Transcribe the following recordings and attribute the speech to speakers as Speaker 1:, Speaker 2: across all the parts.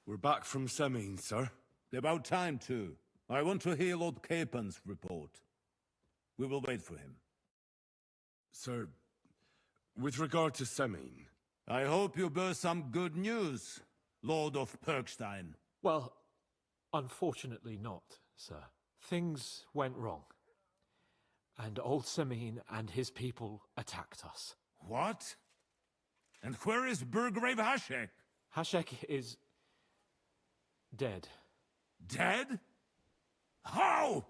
Speaker 1: We're back from Semin, sir.
Speaker 2: About time, too. I want to hear Lord Capen's report. We will wait for him.
Speaker 1: Sir, with regard to Semin...
Speaker 2: I hope you bear some good news, Lord of Perkstein.
Speaker 3: Well, unfortunately not, sir. Things went wrong. And old Semin and his people attacked us.
Speaker 2: What? And where is Burgrave Hashek?
Speaker 3: Hashek is... dead.
Speaker 2: Dead? How?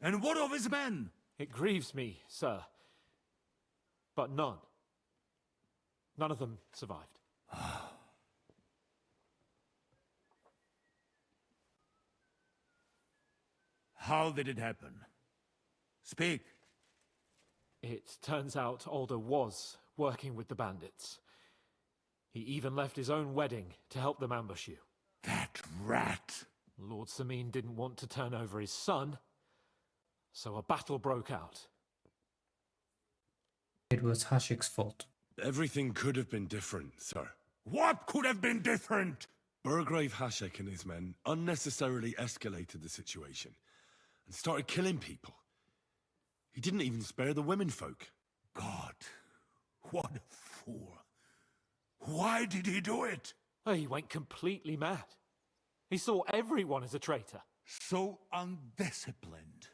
Speaker 2: And what of his men?
Speaker 3: It grieves me, sir. But none of them survived.
Speaker 2: How did it happen? Speak.
Speaker 3: It turns out Alder was working with the bandits. He even left his own wedding to help them ambush you.
Speaker 2: That rat!
Speaker 3: Lord Semin didn't want to turn over his son, so a battle broke out.
Speaker 4: It was Hashek's fault.
Speaker 1: Everything could have been different, sir.
Speaker 2: What could have been different?
Speaker 1: Burgrave Hashek and his men unnecessarily escalated the situation and started killing people. He didn't even spare the womenfolk.
Speaker 2: God, what a fool. Why did he do it?
Speaker 3: Oh, he went completely mad. He saw everyone as a traitor.
Speaker 2: So undisciplined.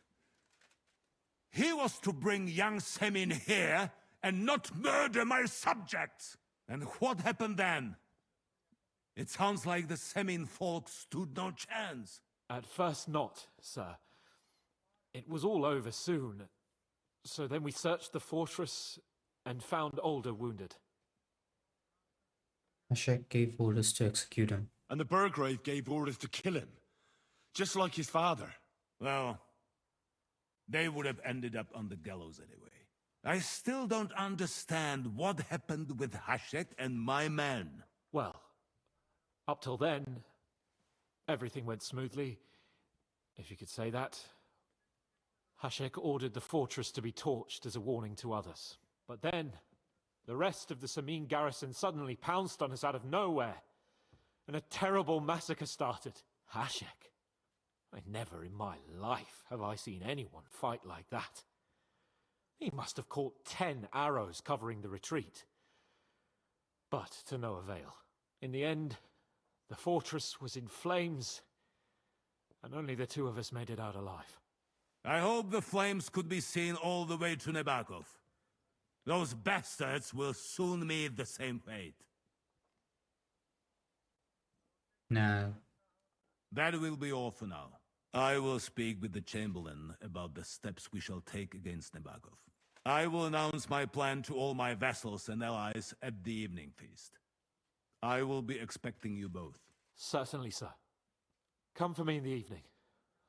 Speaker 2: He was to bring young Semin here and not murder my subjects. And what happened then? It sounds like the Semin folk stood no chance.
Speaker 3: At first not, sir. It was all over soon. So then we searched the fortress and found Alder wounded.
Speaker 4: Hashek gave orders to execute him.
Speaker 1: And the Burgrave gave orders to kill him. Just like his father.
Speaker 2: Well, they would have ended up on the gallows anyway. I still don't understand what happened with Hashek and my men.
Speaker 3: Well, up till then, everything went smoothly, if you could say that. Hashek ordered the fortress to be torched as a warning to others. But then, the rest of the Semin garrison suddenly pounced on us out of nowhere, and a terrible massacre started. Hashek. Never in my life have I seen anyone fight like that. He must have caught 10 arrows covering the retreat. But to no avail. In the end, the fortress was in flames, and only the two of us made it out alive.
Speaker 2: I hope the flames could be seen all the way to Nebakov. Those bastards will soon meet the same fate.
Speaker 4: No.
Speaker 2: That will be all for now. I will speak with the Chamberlain about the steps we shall take against Nebakov. I will announce my plan to all my vassals and allies at the evening feast. I will be expecting you both.
Speaker 3: Certainly, sir. Come for me in the evening,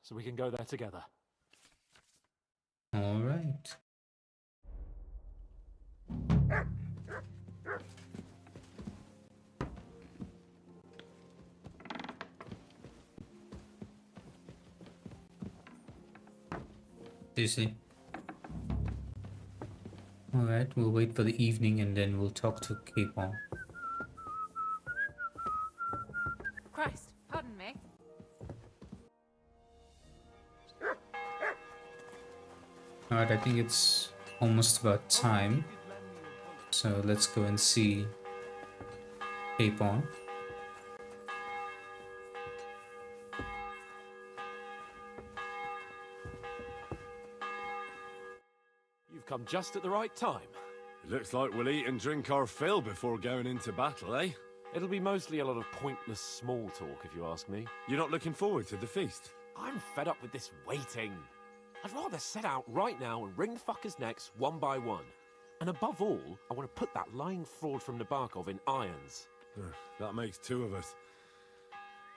Speaker 3: so we can go there together.
Speaker 4: All right. Do you see? Alright, we'll wait for the evening and then we'll talk to Capon.
Speaker 5: Christ, pardon me.
Speaker 4: Alright, I think it's almost about time. So let's go and see Capon.
Speaker 3: You've come just at the right time.
Speaker 1: It looks like we'll eat and drink our fill before going into battle, eh?
Speaker 3: It'll be mostly a lot of pointless small talk, if you ask me.
Speaker 1: You're not looking forward to the feast?
Speaker 3: I'm fed up with this waiting. I'd rather set out right now and wring fuckers' necks one by one. And above all, I want to put that lying fraud from Nebakov in irons.
Speaker 1: That makes two of us.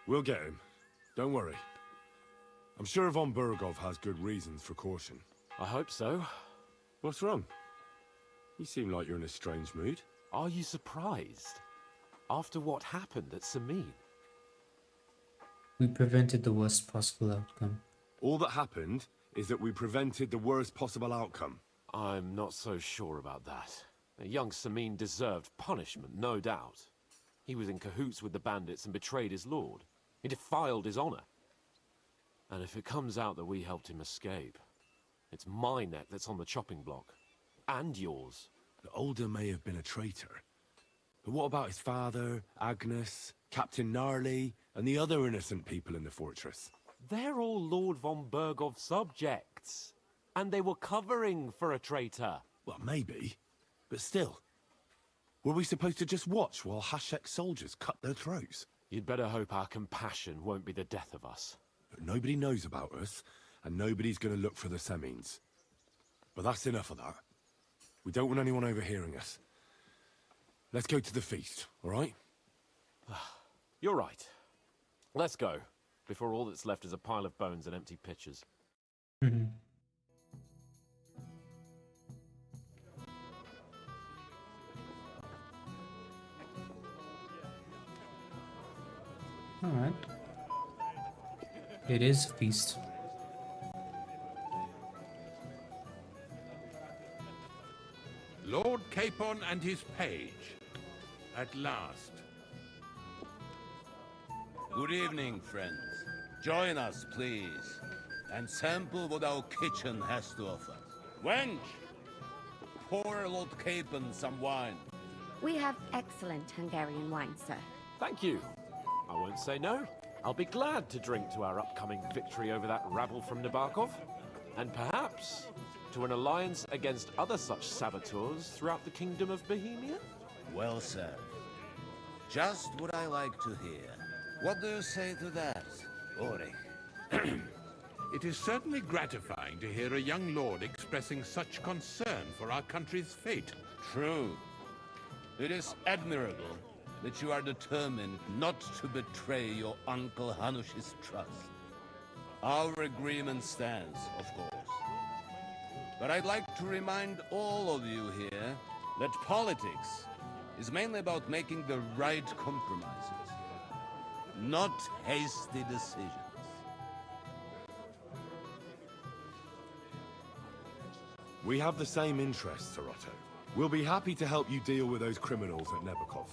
Speaker 1: We'll get him. Don't worry. I'm sure Von Bergow has good reasons for caution.
Speaker 3: I hope so.
Speaker 1: What's wrong? You seem like you're in a strange mood.
Speaker 3: Are you surprised? After what happened at Semin?
Speaker 4: We prevented the worst possible outcome.
Speaker 1: All that happened is that we prevented the worst possible outcome.
Speaker 3: I'm not so sure about that. A young Semin deserved punishment, no doubt.
Speaker 6: He was in cahoots with the bandits and betrayed his lord. He defiled his honor. And if it comes out that we helped him escape, it's my neck that's on the chopping block. And yours.
Speaker 1: The Older may have been a traitor. But what about his father, Agnes, Captain Gnarly, and the other innocent people in the fortress?
Speaker 6: They're all Lord Von Bergow subjects. And they were covering for a traitor.
Speaker 1: Well, maybe. But still. Were we supposed to just watch while Hashek's soldiers cut their throats?
Speaker 6: You'd better hope our compassion won't be the death of us.
Speaker 1: But nobody knows about us, and nobody's going to look for the Semines. But that's enough of that. We don't want anyone overhearing us. Let's go to the feast, all right?
Speaker 6: You're right. Let's go, before all that's left is a pile of bones and empty pitchers.
Speaker 4: Alright. It is a feast.
Speaker 2: Lord Capon and his page. At last.
Speaker 7: Good evening, friends. Join us, please, and sample what our kitchen has to offer. Wench, pour Lord Capon some wine.
Speaker 8: We have excellent Hungarian wine, sir.
Speaker 6: Thank you. I won't say no. I'll be glad to drink to our upcoming victory over that rabble from Nebakov. And perhaps to an alliance against other such saboteurs throughout the kingdom of Bohemia?
Speaker 7: Well said. Just what I like to hear. What do you say to that, Ulrich?
Speaker 2: It is certainly gratifying to hear a young lord expressing such concern for our country's fate.
Speaker 7: True. It is admirable that you are determined not to betray your Uncle Hanush's trust. Our agreement stands, of course. But I'd like to remind all of you here that politics is mainly about making the right compromises, not hasty decisions.
Speaker 1: We have the same interests, Sarotto. We'll be happy to help you deal with those criminals at Nebakov.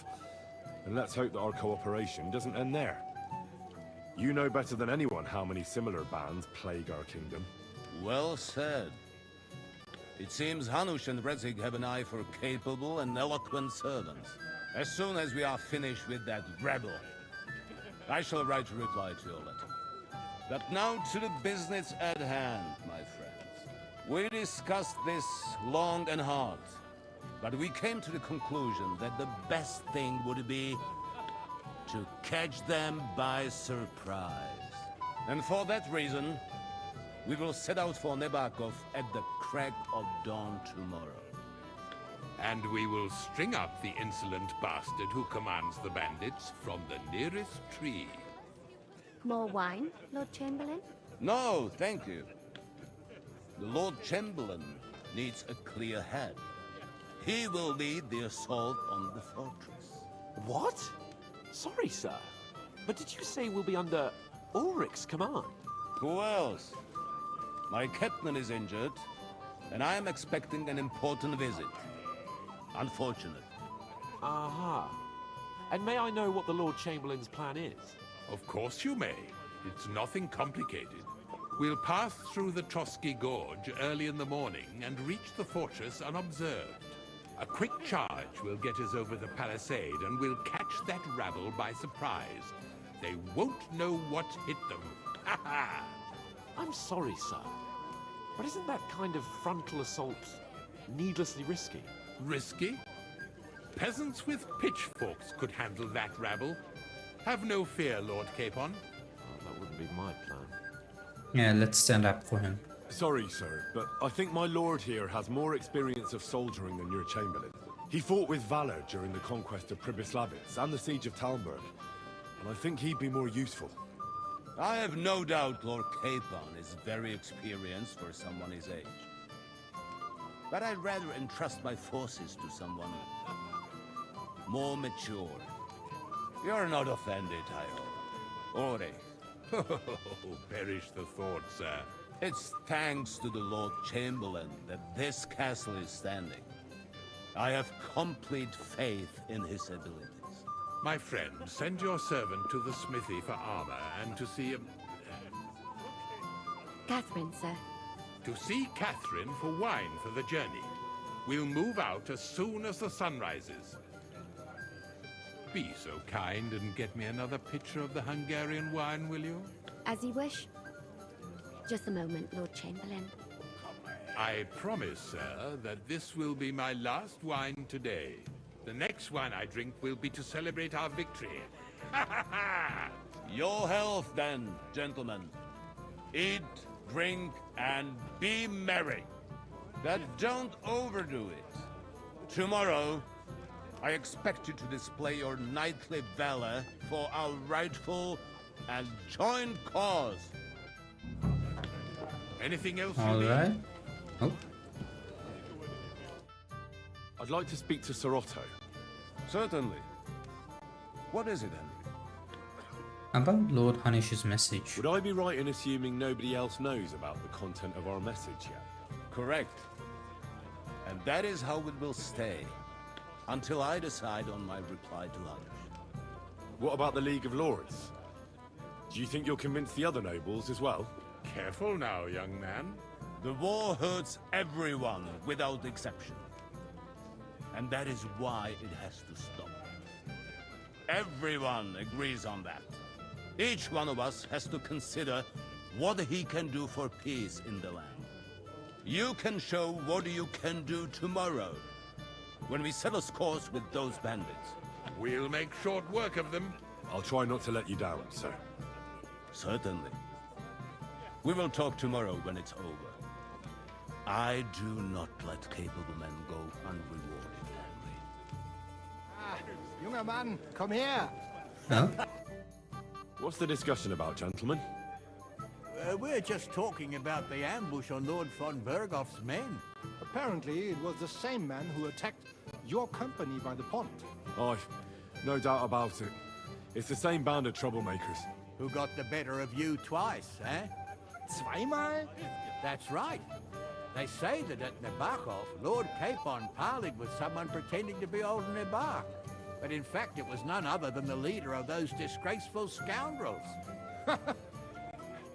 Speaker 1: And let's hope that our cooperation doesn't end there. You know better than anyone how many similar bands plague our kingdom.
Speaker 7: Well said. It seems Hanush and Rezig have an eye for capable and eloquent servants. As soon as we are finished with that rebel, I shall write a reply to your letter. But now to the business at hand, my friends. We discussed this long and hard, but we came to the conclusion that the best thing would be to catch them by surprise. And for that reason, we will set out for Nebakov at the crack of dawn tomorrow.
Speaker 2: And we will string up the insolent bastard who commands the bandits from the nearest tree.
Speaker 8: More wine, Lord Chamberlain?
Speaker 7: No, thank you. The Lord Chamberlain needs a clear head. He will lead the assault on the fortress.
Speaker 6: What? Sorry, sir. But did you say we'll be under Ulrich's command?
Speaker 7: Who else? My captain is injured, and I am expecting an important visit. Unfortunate.
Speaker 6: Aha. And may I know what the Lord Chamberlain's plan is?
Speaker 2: Of course you may. It's nothing complicated. We'll pass through the Trotsky Gorge early in the morning and reach the fortress unobserved. A quick charge will get us over the palisade and we'll catch that rabble by surprise. They won't know what hit them. Ha ha!
Speaker 6: I'm sorry, sir. But isn't that kind of frontal assault needlessly risky?
Speaker 2: Risky? Peasants with pitchforks could handle that rabble. Have no fear, Lord Capon.
Speaker 6: Oh, that wouldn't be my plan.
Speaker 4: Yeah, let's stand up for him.
Speaker 1: Sorry, sir, but I think my lord here has more experience of soldiering than your chamberlain. He fought with valor during the conquest of Pribyslavitz and the siege of Talmberg, and I think he'd be more useful.
Speaker 7: I have no doubt Lord Capon is very experienced for someone his age. But I'd rather entrust my forces to someone more mature. You're not offended, I hope. Ulrich.
Speaker 2: Oh, perish the thought, sir.
Speaker 7: It's thanks to the Lord Chamberlain that this castle is standing. I have complete faith in his abilities.
Speaker 2: My friend, send your servant to the smithy for armor and to see
Speaker 8: Catherine, sir.
Speaker 2: to see Catherine for wine for the journey. We'll move out as soon as the sun rises. Be so kind and get me another pitcher of the Hungarian wine, will you?
Speaker 8: As you wish. Just a moment, Lord Chamberlain.
Speaker 2: I promise, sir, that this will be my last wine today. The next wine I drink will be to celebrate our victory.
Speaker 7: Your health, then, gentlemen. Eat, drink, and be merry. But don't overdo it. Tomorrow, I expect you to display your knightly valor for our rightful and joint cause.
Speaker 2: Anything else you
Speaker 4: All
Speaker 2: need?
Speaker 4: right. Oh,
Speaker 1: I'd like to speak to Sir Otto.
Speaker 7: Certainly. What is it, then?
Speaker 4: about Lord Hanish's message.
Speaker 1: Would I be right in assuming nobody else knows about the content of our message yet?
Speaker 7: Correct. And that is how it will stay. Until I decide on my reply to others.
Speaker 1: What about the League of Lords? Do you think you'll convince the other nobles as well?
Speaker 2: Careful now, young man.
Speaker 7: The war hurts everyone without exception. And that is why it has to stop. Everyone agrees on that. Each one of us has to consider what he can do for peace in the land. You can show what you can do tomorrow, when we settle scores with those bandits.
Speaker 2: We'll make short work of them.
Speaker 1: I'll try not to let you down, sir.
Speaker 7: Certainly. We will talk tomorrow when it's over. I do not let capable men go unrewarded, Henry.
Speaker 9: Junger Mann, komm her!
Speaker 4: Huh?
Speaker 1: What's the discussion about, gentlemen?
Speaker 10: We're just talking about the ambush on Lord Von Bergow's men.
Speaker 9: Apparently, it was the same man who attacked your company by the pond.
Speaker 1: Aye, no doubt about it. It's the same band of troublemakers.
Speaker 10: Who got the better of you twice, eh?
Speaker 9: Zweimal?
Speaker 10: That's right. They say that at Nebakov, Lord Capon parleyed with someone pretending to be old Nebak. But in fact, it was none other than the leader of those disgraceful scoundrels.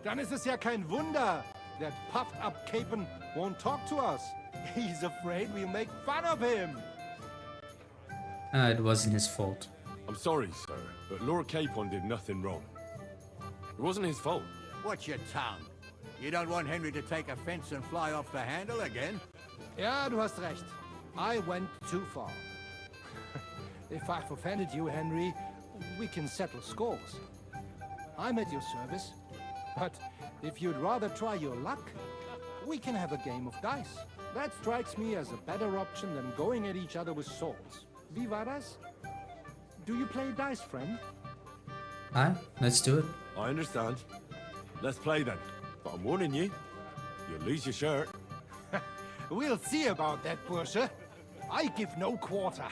Speaker 9: Dann ist es ja kein Wunder. That puffed-up Capon won't talk to us. He's afraid we'll make fun of him.
Speaker 4: It wasn't his fault.
Speaker 1: I'm sorry, sir, but Lord Capon did nothing wrong. It wasn't his fault.
Speaker 10: Watch your tongue. You don't want Henry to take offense and fly off the handle again.
Speaker 9: Ja, du hast recht. I went too far. If I've offended you, Henry, we can settle scores. I'm at your service. But if you'd rather try your luck, we can have a game of dice. That strikes me as a better option than going at each other with swords. Wie war das? Do you play dice, friend?
Speaker 4: Aye, let's do it.
Speaker 1: I understand. Let's play then. But I'm warning you, you'll lose your shirt.
Speaker 9: We'll see about that, Bursche. I give no quarter.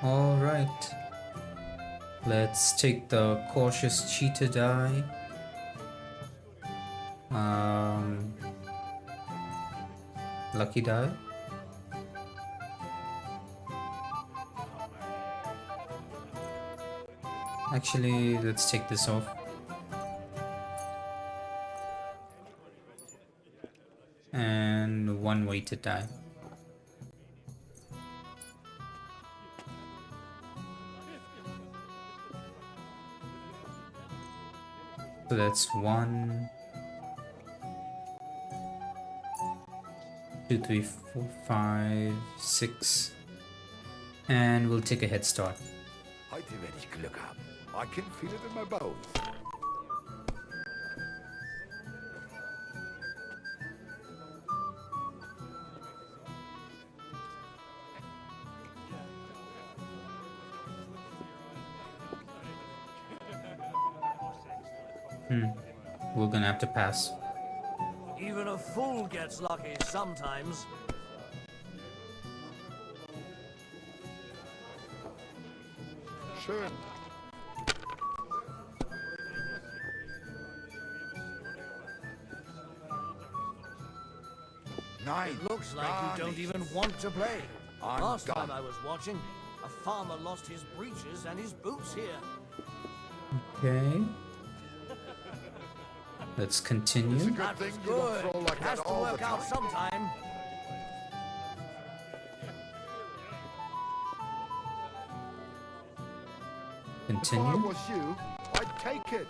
Speaker 4: All right. Let's take the cautious cheetah die. Lucky die. Actually, let's take this off. And one weighted die. So that's 1, 2, 3, 4, 5, 6. And we'll take a head start.
Speaker 11: Heute werde ich Glück haben. I can feel it in my bones.
Speaker 4: We're gonna have to pass.
Speaker 12: Even a fool gets lucky sometimes.
Speaker 11: Schön. Nein,
Speaker 12: It looks like
Speaker 11: gar
Speaker 12: you don't
Speaker 11: nichts.
Speaker 12: even want to play.
Speaker 11: I'm
Speaker 12: Last
Speaker 11: done.
Speaker 12: time I was watching, a farmer lost his breeches and his boots here.
Speaker 4: Okay. Let's continue.
Speaker 11: Good
Speaker 12: That was
Speaker 11: thing you don't
Speaker 12: good.
Speaker 11: throw like
Speaker 12: Has
Speaker 11: that
Speaker 12: to
Speaker 11: all the
Speaker 12: work out
Speaker 11: time.
Speaker 12: sometime.
Speaker 11: If I
Speaker 4: Continue.
Speaker 11: was you, I'd take it.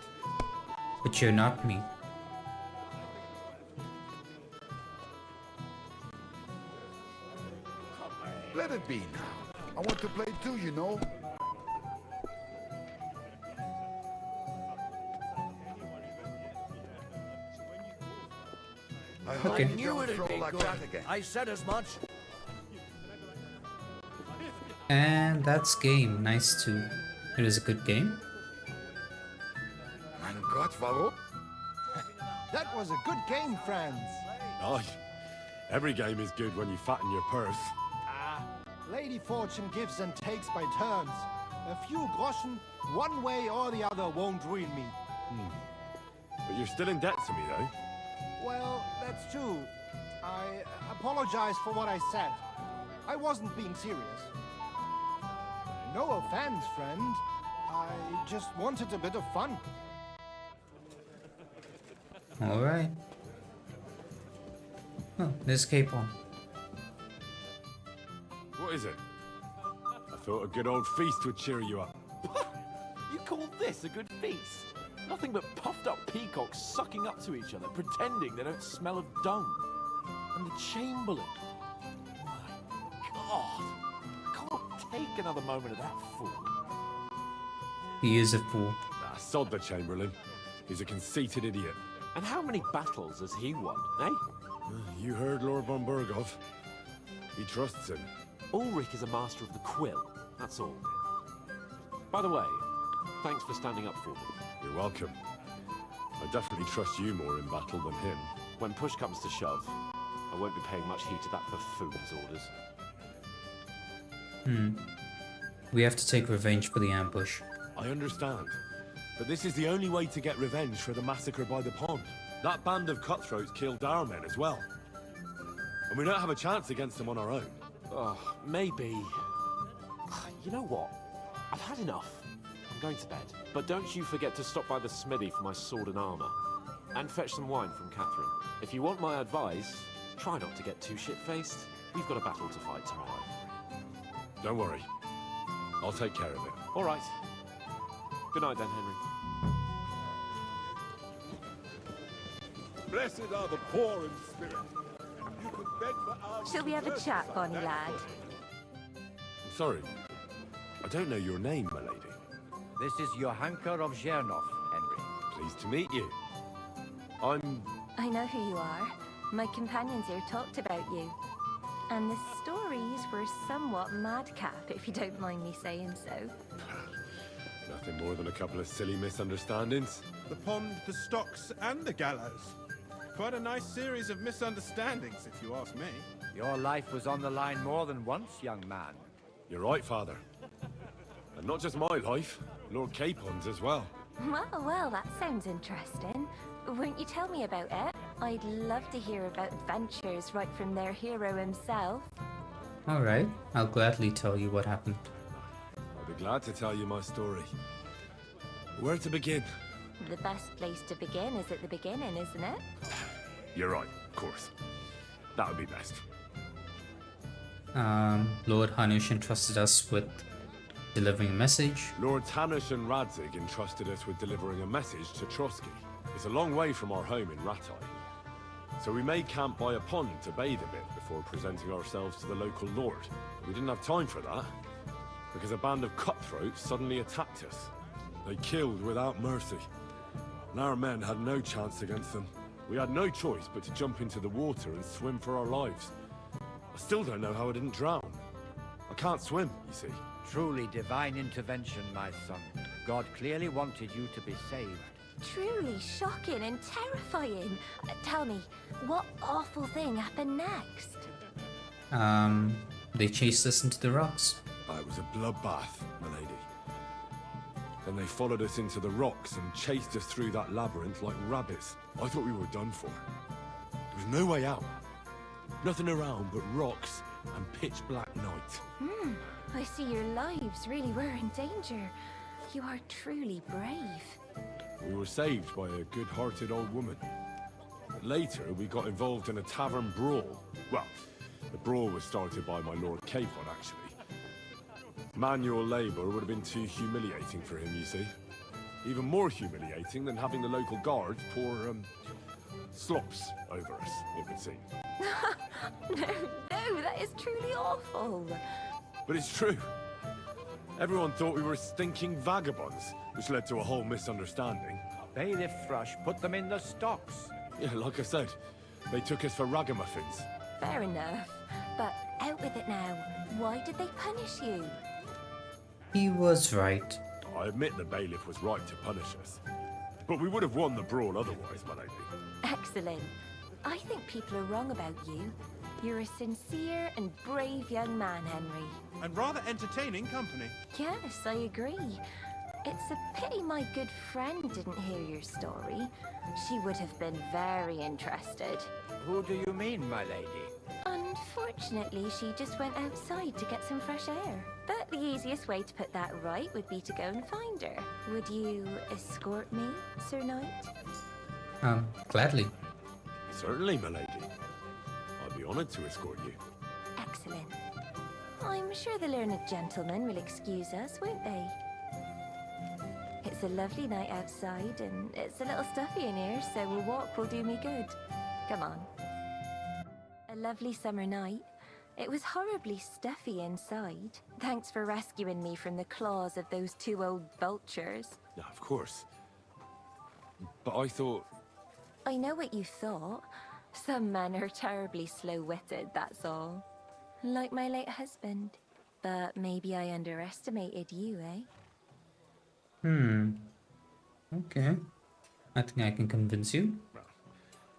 Speaker 4: But you're not me.
Speaker 11: Let it be now. I want to play too, you know. I hope
Speaker 4: Okay.
Speaker 11: you
Speaker 12: Knew
Speaker 11: don't
Speaker 12: it'd
Speaker 11: throw
Speaker 12: be
Speaker 11: like
Speaker 12: good.
Speaker 11: that again.
Speaker 12: I said as much.
Speaker 4: And that's game. Nice too. It was a good game.
Speaker 11: Mein Gott, warum?
Speaker 9: That was a good game, friends.
Speaker 1: Aye. Every game is good when you fatten your purse.
Speaker 9: Lady Fortune gives and takes by turns. A few groschen, one way or the other, won't ruin me.
Speaker 1: But you're still in debt to me, though.
Speaker 9: Well, that's true. I apologize for what I said. I wasn't being serious. No offense, friend. I just wanted a bit of fun.
Speaker 4: Alright. Oh, there's Capon.
Speaker 1: What is it? I thought a good old feast would cheer you up.
Speaker 6: You call this a good feast? Nothing but puffed up peacocks sucking up to each other, pretending they don't smell of dung. And the Chamberlain. My God. I can't take another moment of that fool.
Speaker 4: He is a fool.
Speaker 1: Sod the Chamberlain. He's a conceited idiot.
Speaker 6: And how many battles has he won, eh?
Speaker 1: You heard Lord Von Bergow. He trusts him.
Speaker 6: Ulrich is a master of the quill, that's all. By the way, thanks for standing up for me.
Speaker 1: You're welcome. I definitely trust you more in battle than him.
Speaker 6: When push comes to shove, I won't be paying much heed to that buffoon's orders.
Speaker 4: We have to take revenge for the ambush.
Speaker 1: I understand. But this is the only way to get revenge for the massacre by the pond. That band of cutthroats killed our men as well. And we don't have a chance against them on our own.
Speaker 6: Oh, maybe. You know what? I've had enough. I'm going to bed. But don't you forget to stop by the smithy for my sword and armor. And fetch some wine from Catherine. If you want my advice, try not to get too shit-faced. We've got a battle to fight tomorrow.
Speaker 1: Don't worry. I'll take care of it.
Speaker 6: All right. Good night then, Henry.
Speaker 2: Blessed are the poor in spirit. You could beg for our
Speaker 5: Shall we have a chat, Bonnie lad?
Speaker 1: I'm sorry. I don't know your name, my lady.
Speaker 13: This is Johanka of Zhernov, Henry.
Speaker 1: Pleased to meet you. I'm...
Speaker 5: I know who you are. My companions here talked about you. And the stories were somewhat madcap, if you don't mind me saying so.
Speaker 1: nothing more than a couple of silly misunderstandings.
Speaker 14: The pond, the stocks, and the gallows. Quite a nice series of misunderstandings, if you ask me.
Speaker 13: Your life was on the line more than once, young man.
Speaker 1: You're right, Father. And not just my life, Lord Capon's as well.
Speaker 5: Well, that sounds interesting. Won't you tell me about it? I'd love to hear about adventures right from their hero himself.
Speaker 4: Alright, I'll gladly tell you what happened.
Speaker 1: I'll be glad to tell you my story. Where to begin?
Speaker 5: The best place to begin is at the beginning, isn't it?
Speaker 1: You're right, of course. That would be best.
Speaker 4: Lord Hanush entrusted us with delivering a message.
Speaker 1: Lord Hanush and Radzig entrusted us with delivering a message to Trotsky. It's a long way from our home in Ratai. So we made camp by a pond to bathe a bit before presenting ourselves to the local lord. We didn't have time for that, because a band of cutthroats suddenly attacked us. They killed without mercy, and our men had no chance against them. We had no choice but to jump into the water and swim for our lives. I still don't know how I didn't drown. I can't swim, you see.
Speaker 13: Truly divine intervention, my son. God clearly wanted you to be saved.
Speaker 5: Truly shocking and terrifying. Tell me, what awful thing happened next?
Speaker 4: They chased us into the rocks.
Speaker 1: It was a bloodbath, my lady. Then they followed us into the rocks and chased us through that labyrinth like rabbits. I thought we were done for. There was no way out. Nothing around but rocks and pitch black night.
Speaker 5: I see your lives really were in danger. You are truly brave.
Speaker 1: We were saved by a good-hearted old woman. But later, we got involved in a tavern brawl. Well, the brawl was started by my Lord Capon, actually. Manual labor would have been too humiliating for him, you see. Even more humiliating than having the local guards pour, slops over us, it would seem.
Speaker 5: No, that is truly awful.
Speaker 1: But it's true. Everyone thought we were stinking vagabonds, which led to a whole misunderstanding.
Speaker 13: Bailiff Thrush put them in the stocks.
Speaker 1: Yeah, like I said, they took us for ragamuffins.
Speaker 5: Fair enough. But out with it now. Why did they punish you?
Speaker 4: He was right.
Speaker 1: I admit the bailiff was right to punish us. But we would have won the brawl otherwise, my lady.
Speaker 5: Excellent. I think people are wrong about you. You're a sincere and brave young man, Henry.
Speaker 14: And rather entertaining company.
Speaker 5: Yes, I agree. It's a pity my good friend didn't hear your story. She would have been very interested.
Speaker 13: Who do you mean, my lady?
Speaker 5: Unfortunately, she just went outside to get some fresh air. But the easiest way to put that right would be to go and find her. Would you escort me, Sir Knight?
Speaker 4: Gladly.
Speaker 1: Certainly, my lady. I'd be honored to escort you.
Speaker 5: Excellent. I'm sure the learned gentlemen will excuse us, won't they? It's a lovely night outside, and it's a little stuffy in here, so a walk will do me good. Come on. A lovely summer night. It was horribly stuffy inside. Thanks for rescuing me from the claws of those two old vultures.
Speaker 1: Yeah, of course. But I thought...
Speaker 5: I know what you thought. Some men are terribly slow-witted, that's all. Like my late husband. But maybe I underestimated you, eh?
Speaker 4: Okay. I think I can convince you.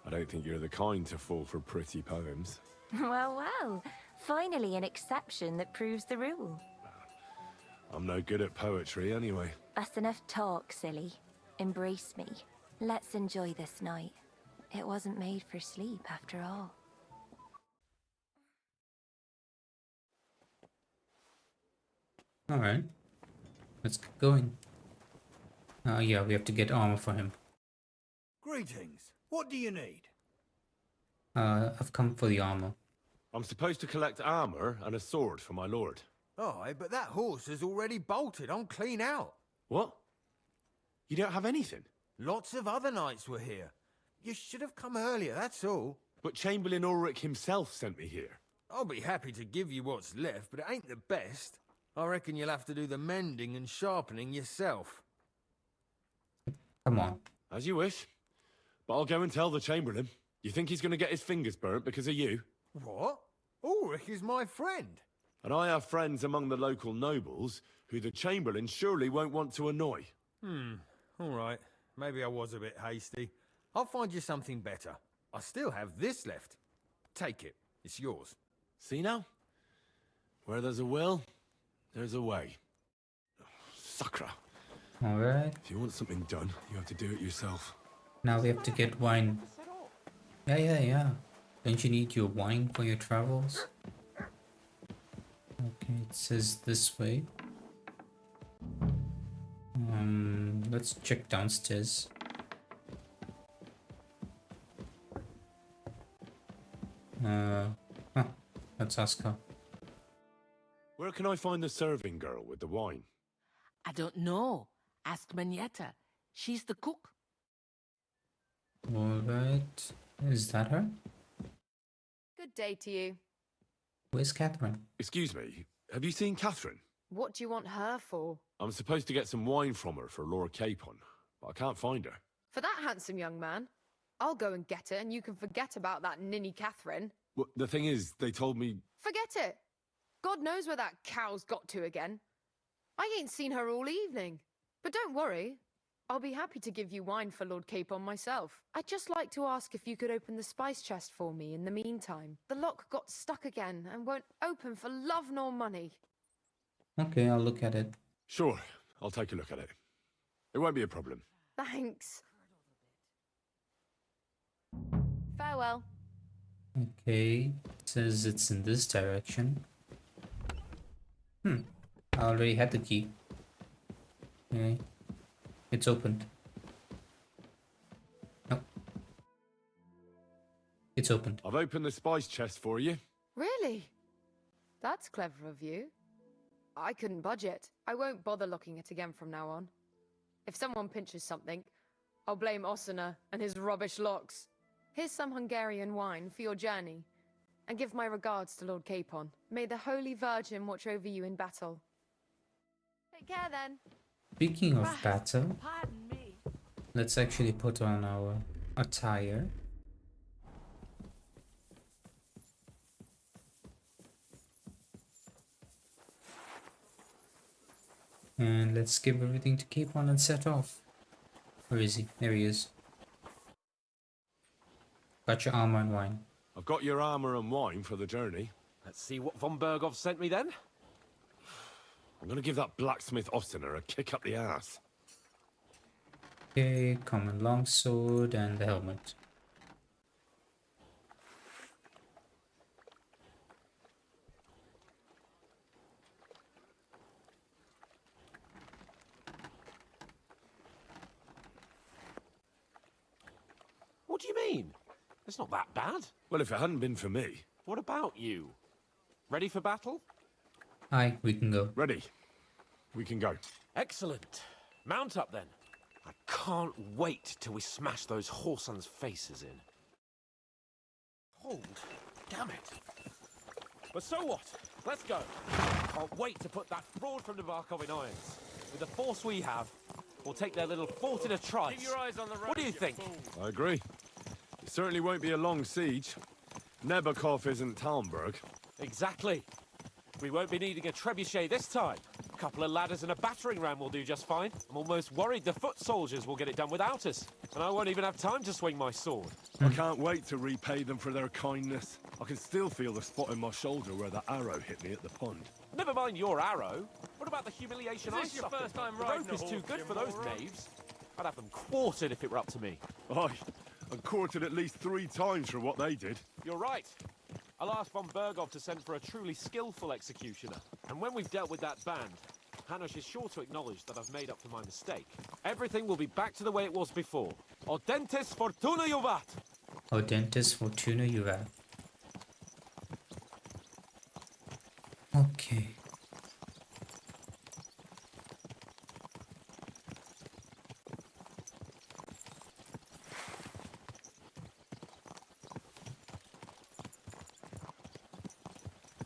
Speaker 1: I don't think you're the kind to fall for pretty poems.
Speaker 5: Well, well. Finally an exception that proves the rule.
Speaker 1: I'm no good at poetry anyway.
Speaker 5: That's enough talk, silly. Embrace me. Let's enjoy this night. It wasn't made for sleep, after all.
Speaker 4: Alright. Let's get going. Yeah, we have to get armor for him.
Speaker 12: Greetings. What do you need?
Speaker 4: I've come for the armor.
Speaker 1: I'm supposed to collect armor and a sword for my lord.
Speaker 12: Aye, but that horse is already bolted. I'm clean out.
Speaker 1: What? You don't have anything?
Speaker 12: Lots of other knights were here. You should have come earlier, that's all.
Speaker 1: But Chamberlain Ulrich himself sent me here.
Speaker 12: I'll be happy to give you what's left, but it ain't the best. I reckon you'll have to do the mending and sharpening yourself.
Speaker 4: Come on.
Speaker 1: As you wish. But I'll go and tell the Chamberlain. You think he's going to get his fingers burnt because of you?
Speaker 12: What? Ulrich is my friend.
Speaker 1: And I have friends among the local nobles who the Chamberlain surely won't want to annoy.
Speaker 12: All right. Maybe I was a bit hasty. I'll find you something better. I still have this left. Take it. It's yours.
Speaker 1: See now? Where there's a will, there's a way. Sacra.
Speaker 4: Alright.
Speaker 1: If you want something done, you have to do it yourself.
Speaker 4: Now we have to get wine. Yeah. Don't you need your wine for your travels? Okay, it says this way. Let's check downstairs. Let's ask her.
Speaker 1: Where can I find the serving girl with the wine?
Speaker 15: I don't know. Ask Manietta. She's the cook.
Speaker 4: Alright. Is that her?
Speaker 16: Good day to you.
Speaker 4: Where's Catherine?
Speaker 1: Excuse me, have you seen Catherine?
Speaker 16: What do you want her for?
Speaker 1: I'm supposed to get some wine from her for Lord Capon, but I can't find her.
Speaker 16: For that handsome young man? I'll go and get it, and you can forget about that ninny Catherine.
Speaker 1: Well, the thing is, they told me...
Speaker 16: Forget it! God knows where that cow's got to again. I ain't seen her all evening. But don't worry. I'll be happy to give you wine for Lord Capon myself. I'd just like to ask if you could open the spice chest for me in the meantime. The lock got stuck again and won't open for love nor money.
Speaker 4: Okay, I'll look at it.
Speaker 1: Sure, I'll take a look at it. It won't be a problem.
Speaker 16: Thanks. Farewell.
Speaker 4: Okay, it says it's in this direction. I already had the key. Okay, it's opened. Nope. It's opened.
Speaker 1: I've opened the spice chest for you.
Speaker 16: Really? That's clever of you. I couldn't budget. I won't bother locking it again from now on. If someone pinches something, I'll blame Osina and his rubbish locks. Here's some Hungarian wine for your journey. And give my regards to Lord Capon. May the Holy Virgin watch over you in battle. Take care then.
Speaker 4: Speaking of battle,
Speaker 15: Pardon me.
Speaker 4: let's actually put on our attire. And let's give everything to Capon and set off. Where is he? There he is. Got your armor and wine.
Speaker 1: I've got your armor and wine for the journey.
Speaker 6: Let's see what Von Bergow sent me then.
Speaker 1: I'm gonna give that blacksmith Osina a kick up the ass.
Speaker 4: Okay, common longsword and the helmet.
Speaker 6: What do you mean? It's not that bad.
Speaker 1: Well, if it hadn't been for me.
Speaker 6: What about you? Ready for battle?
Speaker 4: Aye, we can go.
Speaker 1: Ready. We can go.
Speaker 6: Excellent. Mount up then. I can't wait till we smash those whoresons' faces in. Hold. Damn it. But so what? Let's go. Can't wait to put that fraud from Nebakov in irons. With the force we have, we'll take their little fort in a trice.
Speaker 3: Keep your eyes on the road.
Speaker 6: What do you think?
Speaker 1: I agree. It certainly won't be a long siege. Nebakov isn't Talmberg.
Speaker 6: Exactly. We won't be needing a trebuchet this time. A couple of ladders and a battering ram will do just fine. I'm almost worried the foot soldiers will get it done without us. And I won't even have time to swing my sword.
Speaker 1: I can't wait to repay them for their kindness. I can still feel the spot in my shoulder where the arrow hit me at the pond.
Speaker 6: Never mind your arrow. What about the humiliation I
Speaker 3: Is this your
Speaker 6: suffered?
Speaker 3: first time
Speaker 6: The
Speaker 3: riding
Speaker 6: rope is
Speaker 3: a
Speaker 6: too
Speaker 3: horse,
Speaker 6: good
Speaker 3: you
Speaker 6: for those
Speaker 3: moron?
Speaker 6: knaves. I'd have them quartered if it were up to me.
Speaker 1: Aye, and quartered at least 3 times for what they did.
Speaker 6: You're right. I'll ask Von Bergow to send for a truly skillful executioner. And when we've dealt with that band, Hanush is sure to acknowledge that I've made up for my mistake. Everything will be back to the way it was before. Audentes fortuna juvat!
Speaker 4: Audentes fortuna juvat. Okay.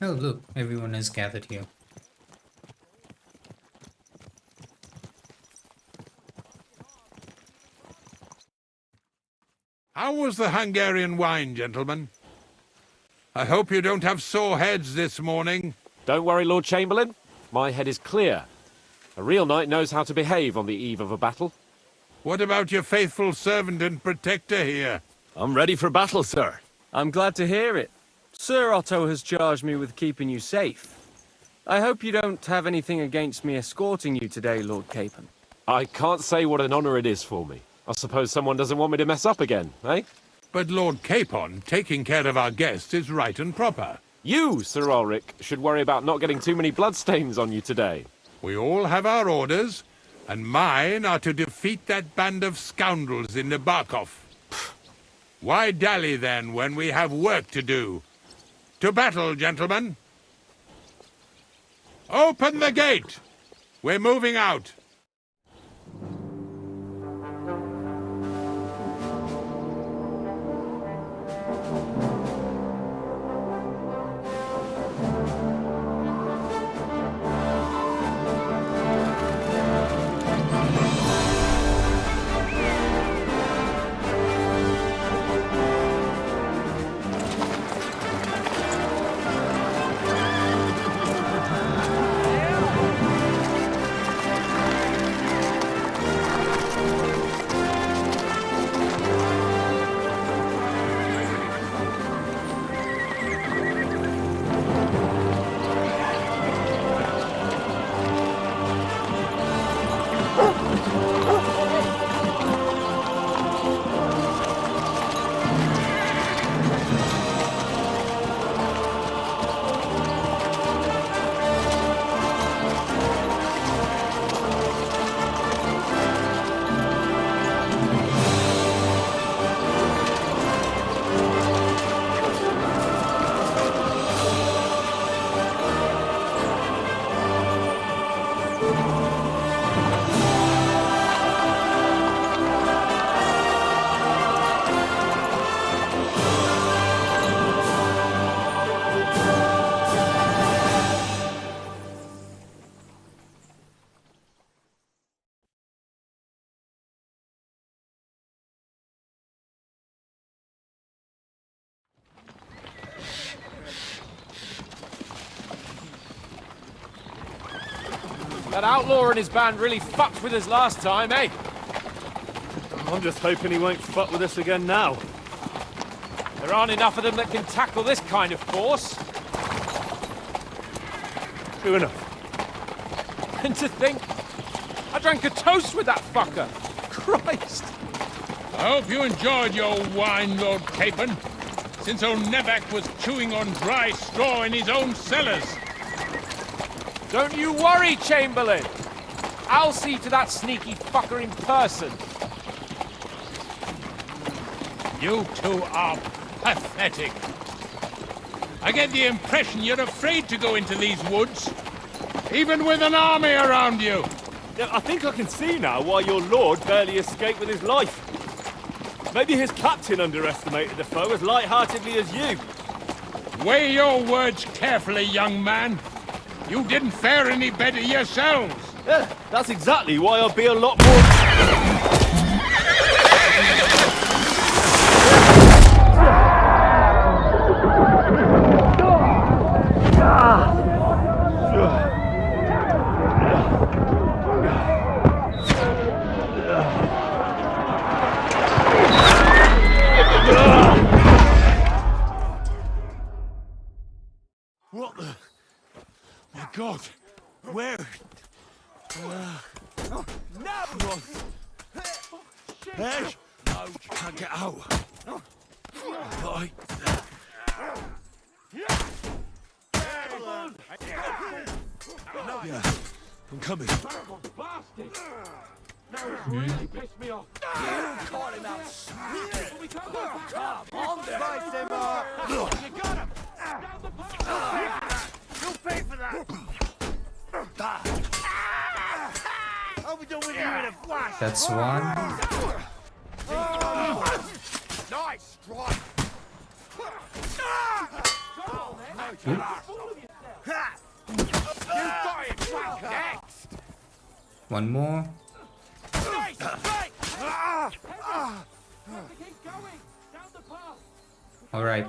Speaker 4: Oh look, everyone is gathered here.
Speaker 2: How was the Hungarian wine, gentlemen? I hope you don't have sore heads this morning.
Speaker 6: Don't worry, Lord Chamberlain. My head is clear. A real knight knows how to behave on the eve of a battle.
Speaker 2: What about your faithful servant and protector here?
Speaker 17: I'm ready for battle, sir.
Speaker 18: I'm glad to hear it. Sir Otto has charged me with keeping you safe. I hope you don't have anything against me escorting you today, Lord Capon.
Speaker 6: I can't say what an honor it is for me. I suppose someone doesn't want me to mess up again, eh?
Speaker 2: But Lord Capon, taking care of our guests is right and proper.
Speaker 6: You, Sir Ulrich, should worry about not getting too many bloodstains on you today.
Speaker 2: We all have our orders, and mine are to defeat that band of scoundrels in Nebakov. Why dally then when we have work to do? To battle, gentlemen! Open the gate! We're moving out!
Speaker 6: That outlaw and his band really fucked with us last time, eh?
Speaker 17: I'm just hoping he won't fuck with us again now.
Speaker 6: There aren't enough of them that can tackle this kind of force.
Speaker 17: True enough.
Speaker 6: And to think, I drank a toast with that fucker. Christ.
Speaker 19: I hope you enjoyed your wine, Lord Capon, since old Nebak was chewing on dry straw in his own cellars.
Speaker 6: Don't you worry, Chamberlain. I'll see to that sneaky fucker in person.
Speaker 19: You two are pathetic. I get the impression you're afraid to go into these woods, even with an army around you.
Speaker 17: Yeah, I think I can see now why your lord barely escaped with his life. Maybe his captain underestimated the foe as light-heartedly as you.
Speaker 19: Weigh your words carefully, young man. You didn't fare any better yourselves.
Speaker 17: Yeah, that's exactly why I'll be a lot more...
Speaker 2: What the... My God! Where? No! Hey! No, can't get out. But yeah, I'm coming.
Speaker 20: Really pissed me off. Caught him out. Come on, slice him up. You got him. Down the path. You'll pay for that. I'll be done with you in a flash.
Speaker 4: That's one.
Speaker 20: Nice strike.
Speaker 4: Oop.
Speaker 20: You got it, flanker. Next.
Speaker 4: One more.
Speaker 20: Nice strike. Keep going. Down the path.
Speaker 4: All right.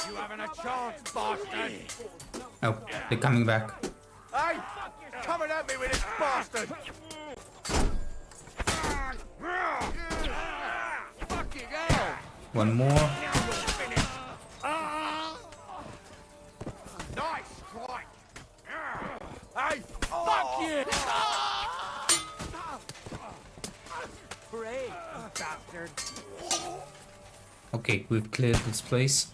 Speaker 20: You having a chance, bastard?
Speaker 4: Oh, they're coming back.
Speaker 20: Hey, coming at me with this bastard! Fucking hell!
Speaker 4: One more.
Speaker 20: Nice strike! Hey, fuck you! Great, bastard!
Speaker 4: Okay, we've cleared this place.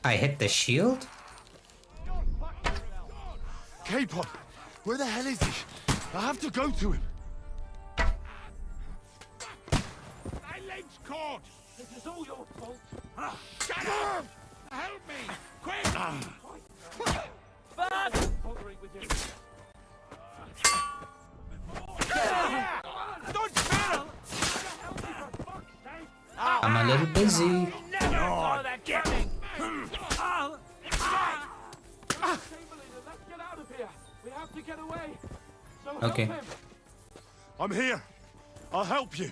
Speaker 4: I hit the shield?
Speaker 2: Capon, where the hell is he? I have to go to him.
Speaker 20: My leg's caught! This is all your fault. Shut up! Help me! Quick! Bothering with you. Don't spell!
Speaker 4: I'm a little busy.
Speaker 20: Never that coming!
Speaker 4: Okay.
Speaker 2: I'm here. I'll help you.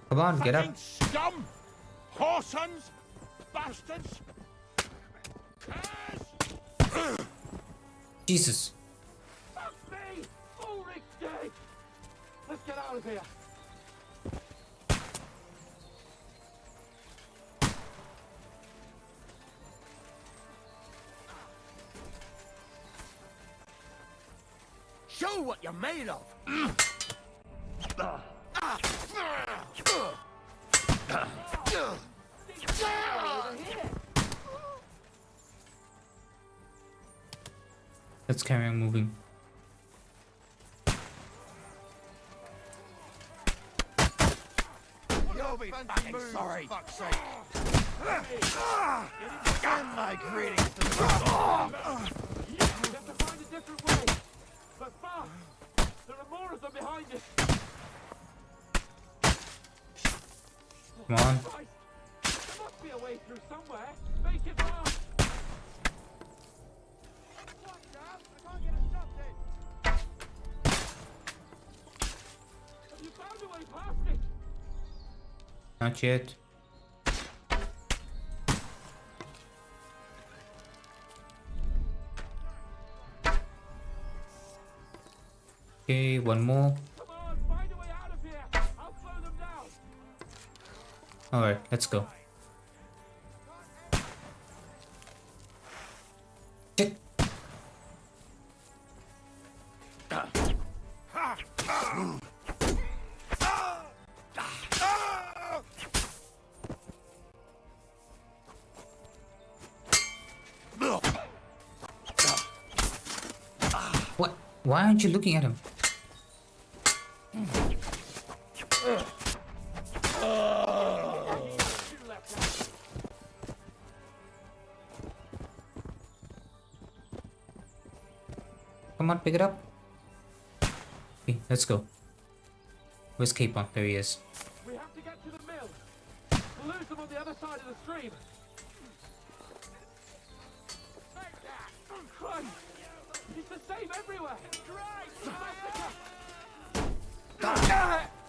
Speaker 4: Come on, get up.
Speaker 20: Scum! Whoresons! Bastards!
Speaker 4: Jesus.
Speaker 20: Fuck me! Ulrich's dead! Let's get out of here. Show what you're made of!
Speaker 4: Let's carry on moving.
Speaker 20: You'll be fucking sorry. Fuck's sake. Send my greetings to the
Speaker 17: You have to find a different way. But fast! There are more of them behind us.
Speaker 4: Come on.
Speaker 17: Christ! There must be a way through somewhere. Make it fast! Have you found a way past it?
Speaker 4: Not yet. Okay, one more.
Speaker 17: Come on, find a way out of here. I'll slow them down.
Speaker 4: Alright, let's go. Shit. What? Why aren't you looking at him? Come on, pick it up. Okay, let's go. Where's Capon? There he is.
Speaker 17: We have to get to the mill. We'll lose them on the other side of the stream. Christ! He's the same everywhere!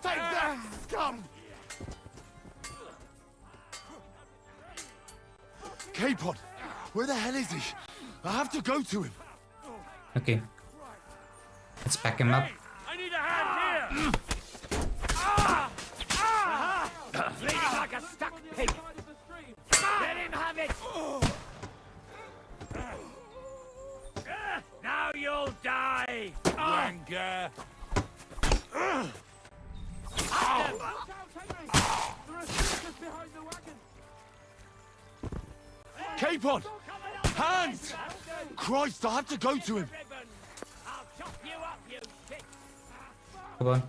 Speaker 20: Take that, scum!
Speaker 1: Capon! Where the hell is he? I have to go to him.
Speaker 4: Okay. Let's back him up.
Speaker 17: I need a hand here!
Speaker 20: Bleeding like a stuck pig! Let him have it! Now you'll die! Wanker!
Speaker 1: Capon! Hands! Christ, I have to go to him.
Speaker 4: Come on.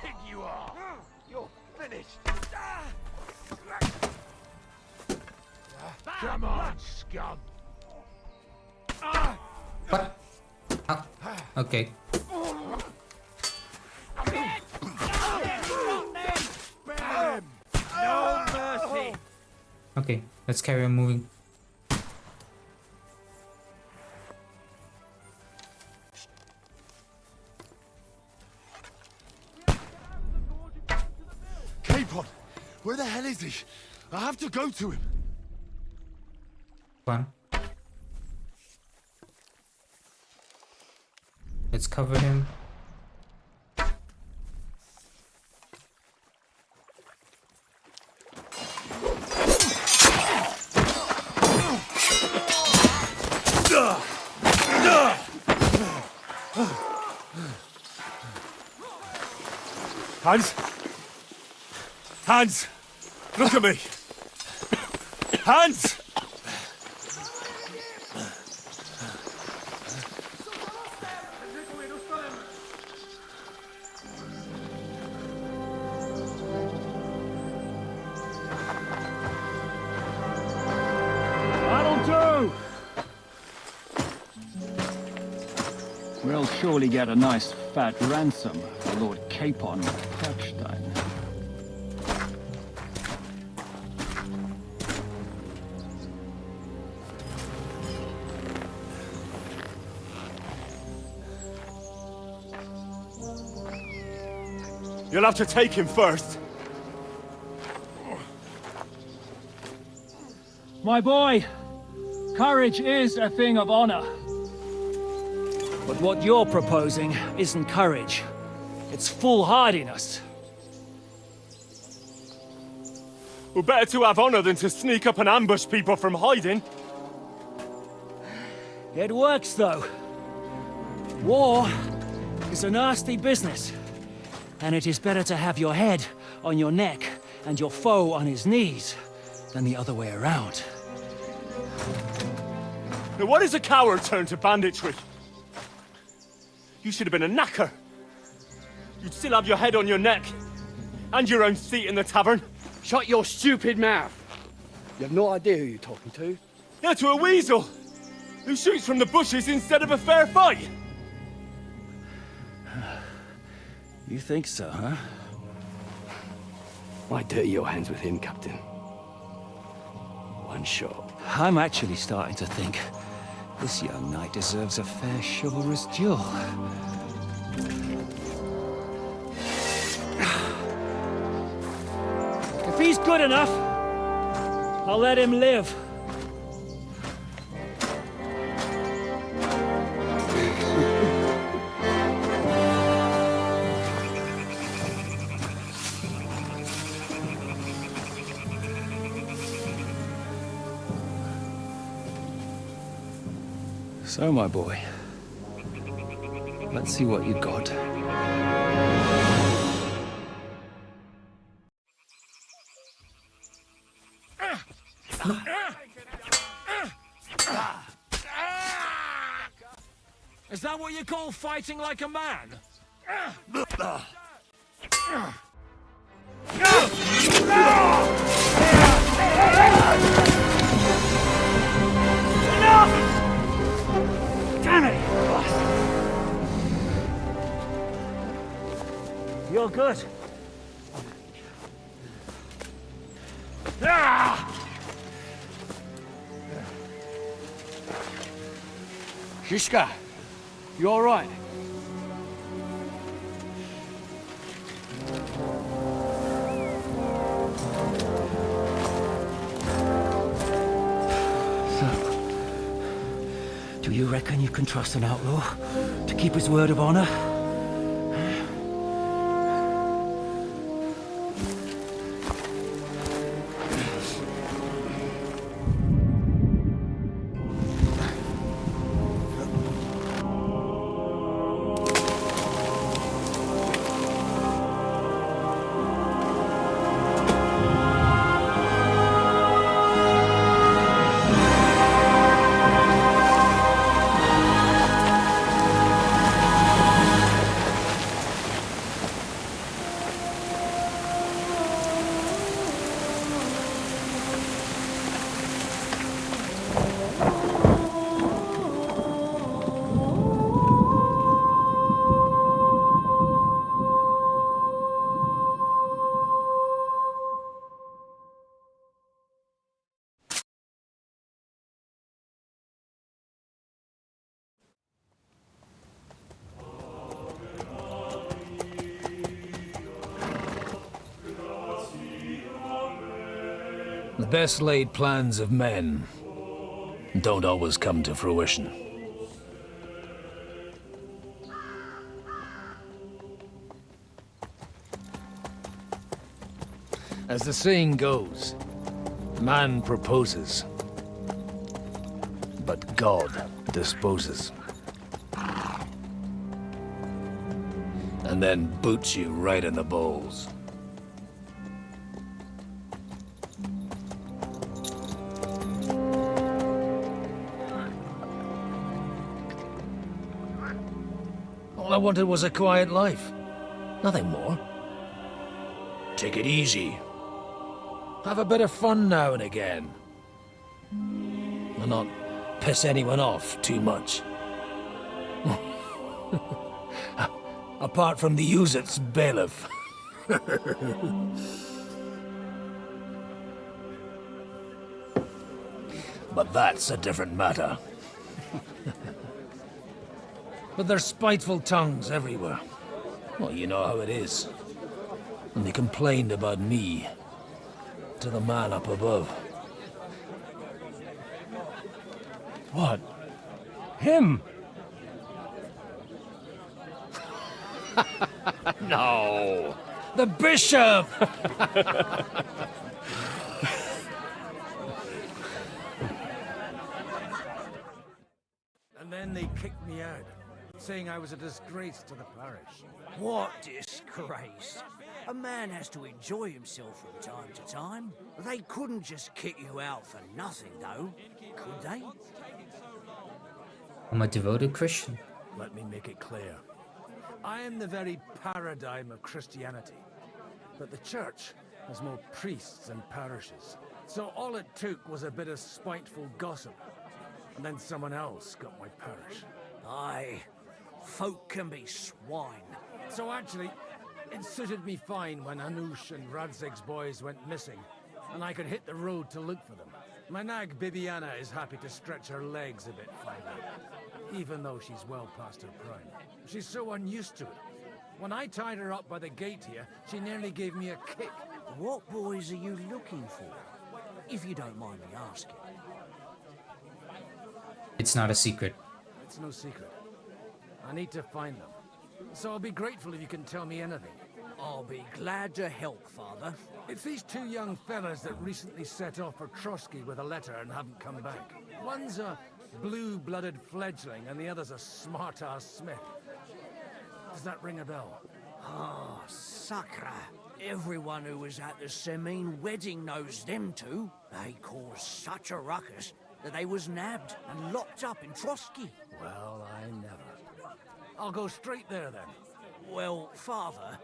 Speaker 20: Pig you are! You're finished! Come on, scum!
Speaker 4: What? Oh, okay.
Speaker 20: No mercy!
Speaker 4: Okay, let's carry on moving.
Speaker 1: Capon! Where the hell is he? I have to go to him.
Speaker 4: Come on. Let's cover him.
Speaker 17: Hans! Hans! Look at me! Hans!
Speaker 21: That'll do! We'll surely get a nice fat ransom for Lord Capon Perkstein.
Speaker 17: You'll have to take him first.
Speaker 21: My boy, courage is a thing of honor. But what you're proposing isn't courage. It's foolhardiness.
Speaker 17: Well, better to have honor than to sneak up and ambush people from hiding.
Speaker 21: It works, though. War is a nasty business. And it is better to have your head on your neck and your foe on his knees than the other way around.
Speaker 17: Now, what is a coward turn to banditry? You should have been a knacker. You'd still have your head on your neck. And your own seat in the tavern.
Speaker 8: Shut your stupid mouth. You have no idea who you're talking to.
Speaker 17: Yeah, to a weasel. Who shoots from the bushes instead of a fair fight.
Speaker 8: You think so, huh? Why dirty your hands with him, Captain? One shot.
Speaker 21: I'm actually starting to think this young knight deserves a fair chivalrous duel. If he's good enough, I'll let him live. So, my boy, let's see what you got. Is that what you call fighting like a man? Enough! Damn it, you bastard! You're good.
Speaker 8: Shishka, you all right?
Speaker 21: Do you reckon you can trust an outlaw to keep his word of honor?
Speaker 22: The best laid plans of men don't always come to fruition. As the saying goes, man proposes, but God disposes. And then boots you right in the balls. All I wanted was a quiet life. Nothing more. Take it easy. Have a bit of fun now and again. And not piss anyone off too much. Apart from the Uzit's bailiff. But that's a different matter. But there's spiteful tongues everywhere. Well, you know how it is. And they complained about me to the man up above.
Speaker 21: What? Him?
Speaker 22: No! The bishop!
Speaker 12: And then they kicked me out, saying I was a disgrace to the parish.
Speaker 21: What disgrace? A man has to enjoy himself from time to time. They couldn't just kick you out for nothing, though, could they?
Speaker 4: I'm a devoted Christian.
Speaker 12: Let me make it clear.
Speaker 22: I am the very paradigm of Christianity. But the church has more priests and parishes. So all it took was a bit of spiteful gossip. And then someone else got my parish.
Speaker 21: Aye, folk can be swine.
Speaker 22: So actually, it suited me fine when Anush and Radzig's boys went missing, and I could hit the road to look for them. My nag Bibiana is happy to stretch her legs a bit finally, even though she's well past her prime. She's so unused to it. When I tied her up by the gate here, she nearly gave me a kick.
Speaker 21: What boys are you looking for? If you don't mind me asking.
Speaker 4: It's not a secret.
Speaker 22: It's no secret. I need to find them. So I'll be grateful if you can tell me anything.
Speaker 21: I'll be glad to help, Father.
Speaker 22: It's these two young fellas that recently set off for Trotsky with a letter and haven't come back. One's a blue-blooded fledgling and the other's a smart-ass smith. Does that ring a bell?
Speaker 21: Ah, Sakra. Everyone who was at the Semine wedding knows them two. They caused such a ruckus that they was nabbed and locked up in Trotsky.
Speaker 22: Well, I never. I'll go straight there then.
Speaker 21: Well, Father,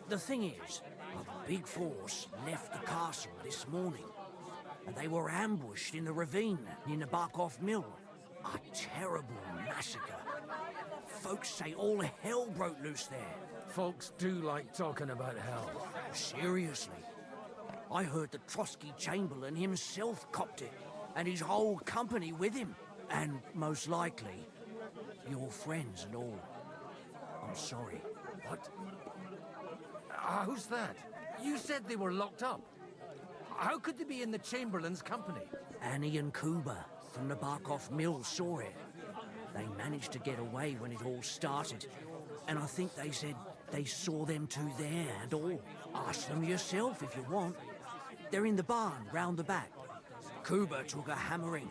Speaker 21: the thing is, a big force left the castle this morning. And they were ambushed in the ravine near Nebakov Mill. A terrible massacre. Folks say all hell broke loose there.
Speaker 22: Folks do like talking about hell.
Speaker 21: Seriously. I heard the Trotsky Chamberlain himself copped it, and his whole company with him. And most likely, your friends and all. I'm sorry.
Speaker 22: What? Who's that? You said they were locked up. How could they be in the Chamberlain's company?
Speaker 21: Annie and Kuba from the Nebakov Mill saw it. They managed to get away when it all started. And I think they said they saw them two there and all. Ask them yourself if you want. They're in the barn round the back. Kuba took a hammering,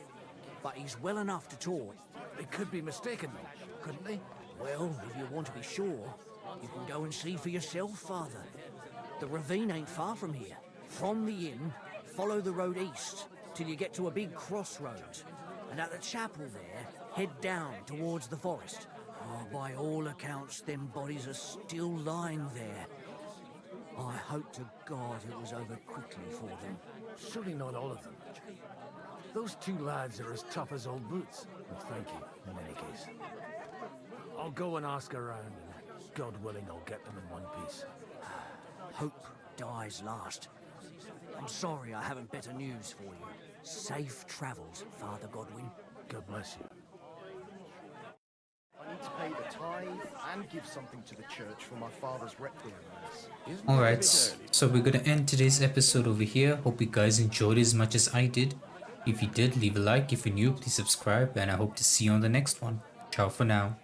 Speaker 21: but he's well enough to talk.
Speaker 22: They could be mistaken, couldn't they?
Speaker 21: Well, if you want to be sure, you can go and see for yourself, Father. The ravine ain't far from here. From the inn, follow the road east till you get to a big crossroads. And at the chapel there, head down towards the forest. Oh, by all accounts, them bodies are still lying there. I hope to God it was over quickly for them.
Speaker 22: Surely not all of them. Those two lads are as tough as old boots. Well, thank you, in any case. I'll go and ask around, and God willing, I'll get them in one piece.
Speaker 21: Hope dies last. I'm sorry I haven't better news for you. Safe travels, Father Godwin.
Speaker 22: God bless you.
Speaker 7: I need to pay the tithe and give something to the church for my father's requiem mass.
Speaker 4: Alright, so we're gonna end today's episode over here. Hope you guys enjoyed as much as I did. If you did, leave a like. If you're new, please subscribe, and I hope to see you on the next one. Ciao for now.